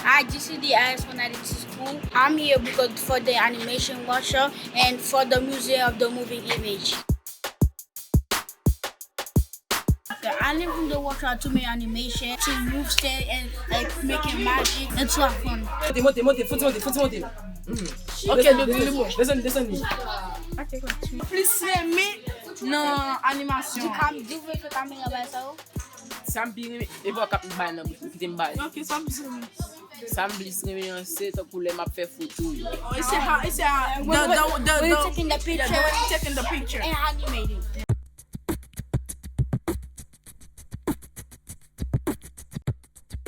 Hi, this is the Horan School. I'm here because for the animation workshop and for the Museum of the Moving Image. I live in the workshop to make animation, to move stand and like making magic. It's a lot of fun. Ok, descend. Plus mais non animation. Do it for coming up as well. Sambil e bo kap mbay nan kita mbay. Ok, ça me Sambil réunion c'est pour les m'a faire photo. It's a When you're taking the picture, when you're taking the picture. and animating.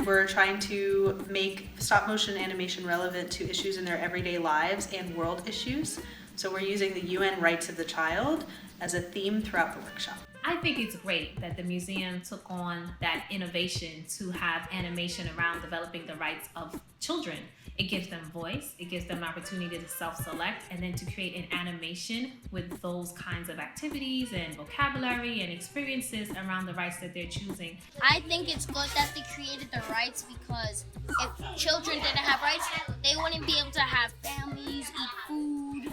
We're trying to make stop motion animation relevant to issues in their everyday lives and world issues. So we're using the UN rights of the child as a theme throughout the workshop. I think it's great that the museum took on that innovation to have animation around developing the rights of children. It gives them voice, it gives them an opportunity to self-select, and then to create an animation with those kinds of activities and vocabulary and experiences around the rights that they're choosing. I think it's good that they created the rights because if children didn't have rights, they wouldn't be able to have families, eat food,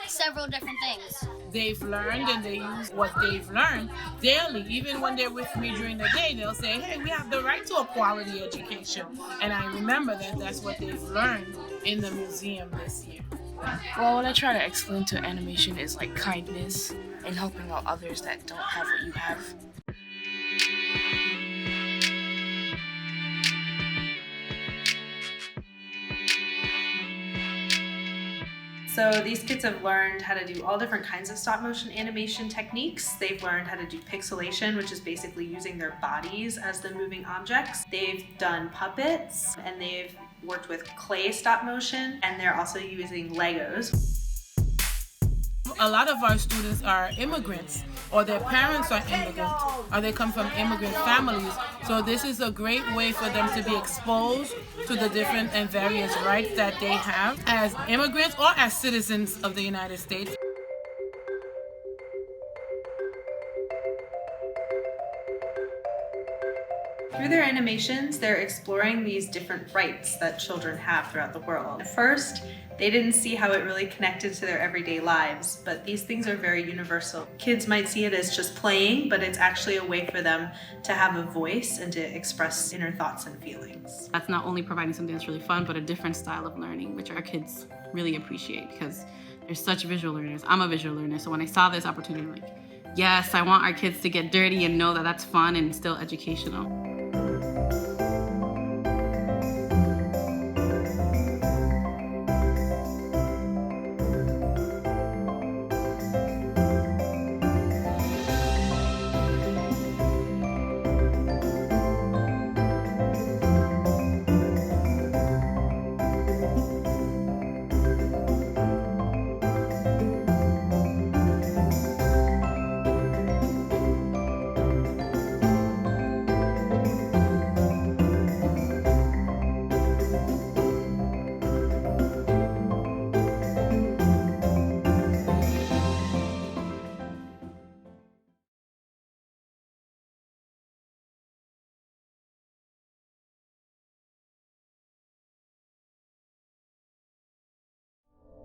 several different things. They've learned and they use what they've learned daily. Even when they're with me during the day, they'll say, hey, we have the right to a quality education. And I remember that that's what they've learned in the museum this year. Well, what I try to explain to animation is like kindness and helping out others that don't have what you have. So these kids have learned how to do all different kinds of stop motion animation techniques. They've learned how to do pixelation, which is basically using their bodies as the moving objects. They've done puppets and they've worked with clay stop motion, and they're also using Legos. A lot of our students are immigrants, or their parents are immigrants, or they come from immigrant families. So this is a great way for them to be exposed to the different and various rights that they have as immigrants or as citizens of the United States. Through their animations, they're exploring these different rights that children have throughout the world. At first, they didn't see how it really connected to their everyday lives, but these things are very universal. Kids might see it as just playing, but it's actually a way for them to have a voice and to express inner thoughts and feelings. That's not only providing something that's really fun, but a different style of learning, which our kids really appreciate because they're such visual learners. I'm a visual learner, so when I saw this opportunity, I'm like, yes, I want our kids to get dirty and know that that's fun and still educational.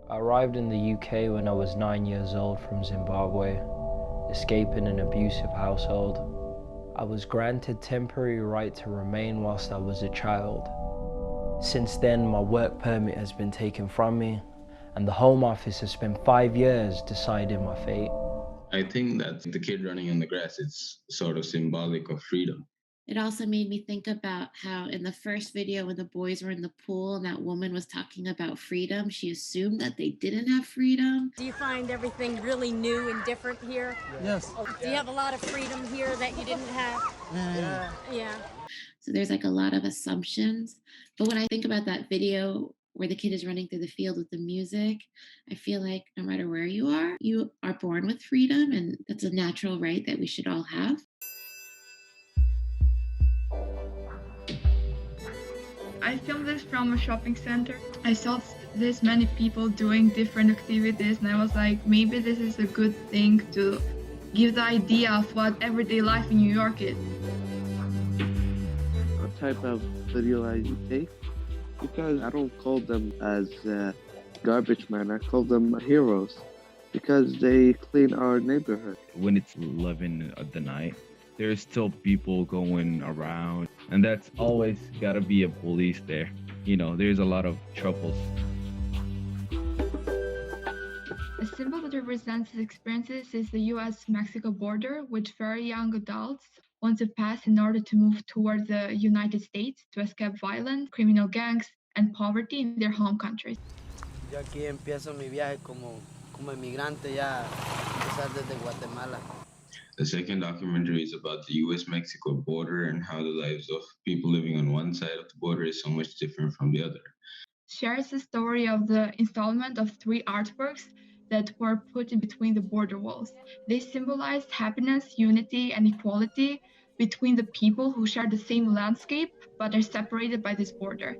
I arrived in the UK when I was 9 years old from Zimbabwe, escaping an abusive household. I was granted temporary right to remain whilst I was a child. Since then, my work permit has been taken from me, and the Home Office has spent 5 years deciding my fate. I think that the kid running in the grass is sort of symbolic of freedom. It also made me think about how in the first video when the boys were in the pool and that woman was talking about freedom, she assumed that they didn't have freedom. Do you find everything really new and different here? Yes. Do you have a lot of freedom here that you didn't have? Yeah. So there's like a lot of assumptions. But when I think about that video where the kid is running through the field with the music, I feel like no matter where you are born with freedom, and that's a natural right that we should all have. I filmed this from a shopping center. I saw this many people doing different activities, and I was like, maybe this is a good thing to give the idea of what everyday life in New York is. What type of video I take? because I don't call them as garbage men. I call them heroes because they clean our neighborhood. When it's 11 of the night, there's still people going around, and that's always got to be a police there. You know, there's a lot of troubles. A symbol that represents these experiences is the US-Mexico border, which very young adults want to pass in order to move toward the United States to escape violence, criminal gangs, and poverty in their home countries. Yo aquí empiezo mi viaje como emigrante ya, empezar desde Guatemala. The second documentary is about the US-Mexico border and how the lives of people living on one side of the border is so much different from the other. Shares the story of the installment of 3 artworks that were put in between the border walls. They symbolized happiness, unity, and equality between the people who share the same landscape but are separated by this border.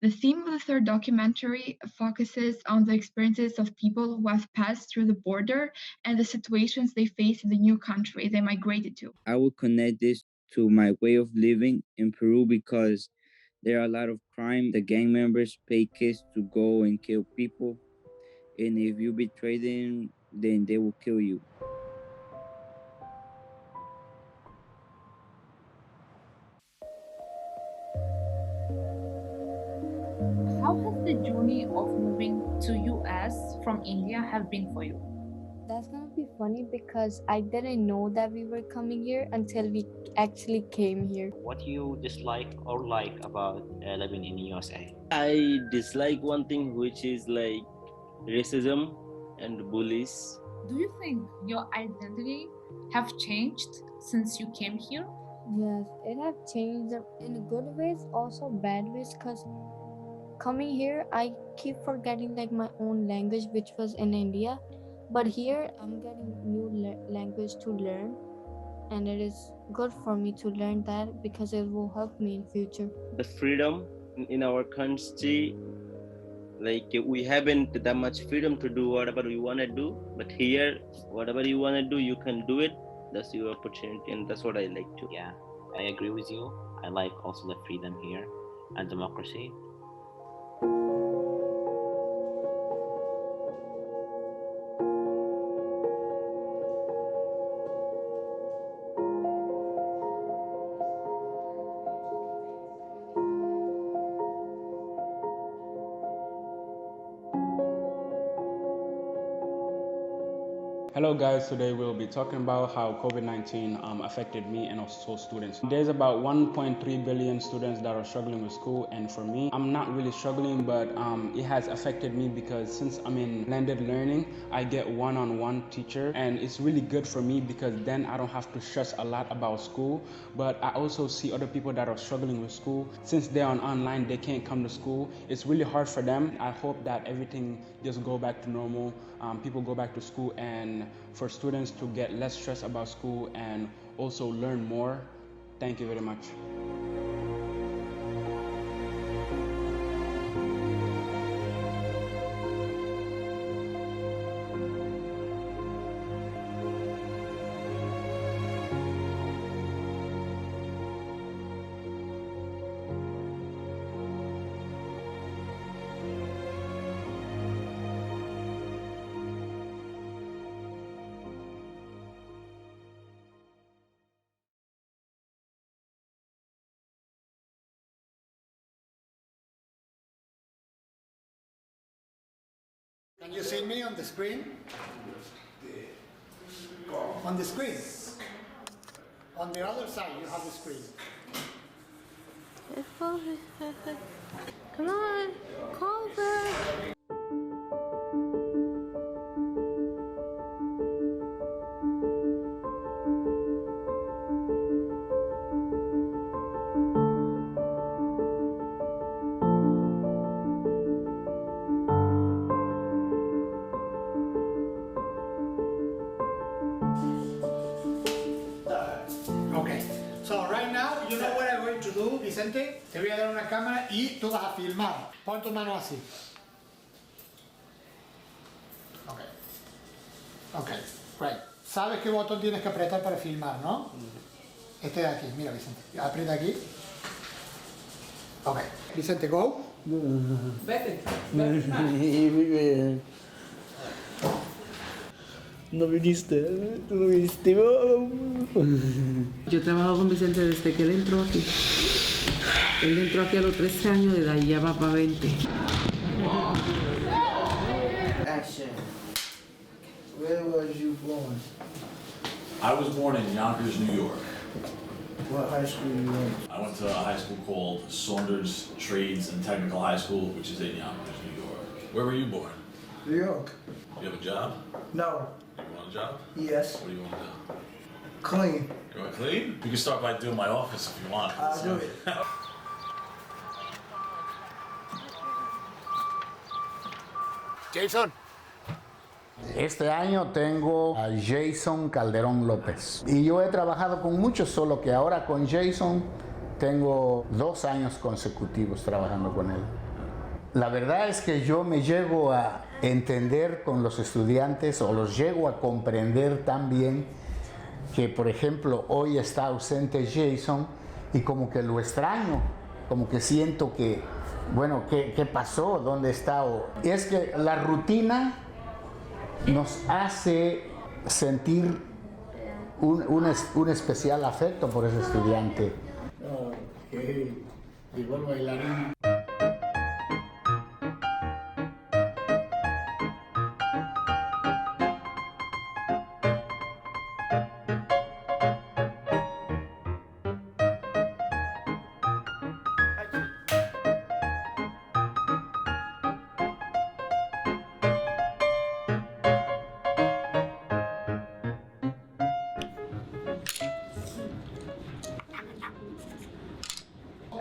The theme of the third documentary focuses on the experiences of people who have passed through the border and the situations they face in the new country they migrated to. I would connect this to my way of living in Peru because there are a lot of crime. The gang members pay kids to go and kill people. And if you betray them, then they will kill you. How has the journey of moving to US from India have been for you? That's gonna be funny because I didn't know that we were coming here until we actually came here. What do you dislike or like about living in USA? I dislike one thing, which is like racism and bullies. Do you think your identity have changed since you came here? Yes, it have changed in good ways, also bad ways, because coming here, I keep forgetting like my own language, which was in India. But here, I'm getting new language to learn, and it is good for me to learn that because it will help me in future. The freedom in our country, like we haven't that much freedom to do whatever we want to do, but here, whatever you want to do, you can do it. That's your opportunity, and that's what I like too. Yeah, I agree with you. I like also the freedom here and democracy. Hello guys, today we'll be talking about how COVID-19 affected me and also students. There's about 1.3 billion students that are struggling with school, and for me, I'm not really struggling, but it has affected me because since I'm in blended learning, I get one-on-one teacher, and it's really good for me because then I don't have to stress a lot about school. But I also see other people that are struggling with school. Since they're online, they can't come to school. It's really hard for them. I hope that everything just go back to normal. People go back to school, and for students to get less stress about school and also learn more. Thank you very much. Can you see me on the screen? On the screen. On the other side, you have the screen. Come on, call her. Okay, so right now, you know what I'm going to do, Vicente? Te voy a dar una cámara y tú vas a filmar. Pon tu mano así. Okay. Okay, great. sabes qué botón tienes que apretar para filmar, ¿no? Este de aquí, mira Vicente, aprieta aquí. Ok, Vicente, go. Vete. No viniste, no viniste. Yo trabajo con Vicente desde que él entró aquí. Él entró aquí a los 13 años de edad y ya va para 20. Action. Where was you born? I was born in Yonkers, New York. What high school you went? I went to a high school called Saunders Trades and Technical High School, which is in Yonkers, New York. Where were you born? New York. You have a job? No. You want a job? Yes. What do you want to do? Clean. You want to clean? You can start by doing my office if you want. I'll do it. Jason. Este año tengo a Jason Calderón López y yo he trabajado con muchos, solo que ahora con Jason tengo 2 años consecutivos trabajando con él. La verdad es que yo me llego a entender con los estudiantes o los llego a comprender tan bien que, por ejemplo, hoy está ausente Jason y como que lo extraño, como que siento que, bueno, ¿qué pasó? ¿Dónde está? Y es que la rutina nos hace sentir un especial afecto por ese estudiante. Ok, llegó el bailarín.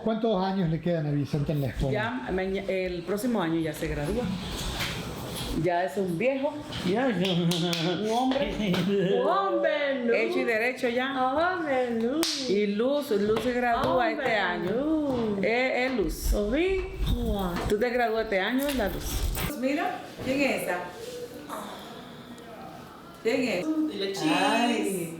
¿Cuántos años le quedan a Vicente en la escuela? Ya, el próximo año ya se gradúa. Ya es un viejo. Ya, un hombre. Un hombre. Hecho y derecho ya. Y Luz se gradúa este año. Es Luz. Tú te gradúas este año, es la Luz. Mira, ¿quién es esa? ¿Quién es? Dile cheese.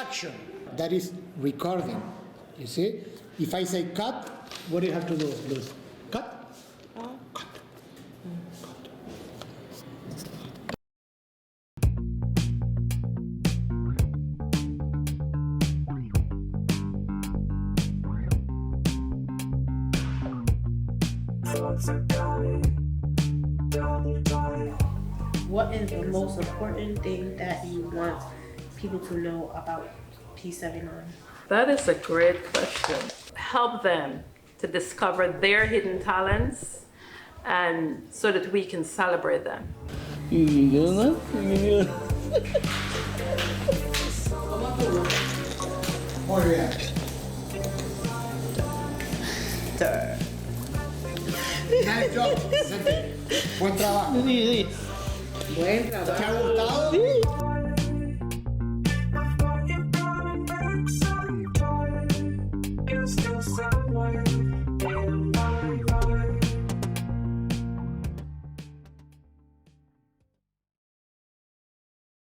Action. That is recording. You see? If I say cut, what do you have to do, Luz? Cut? Cut. What is the most important thing that you want people to know about P79? That is a great question. Help them to discover their hidden talents and so that we can celebrate them. Muy bien. Nice job, Vicente. Buen trabajo. Sí. Buen trabajo. ¿Te ha gustado? Sí.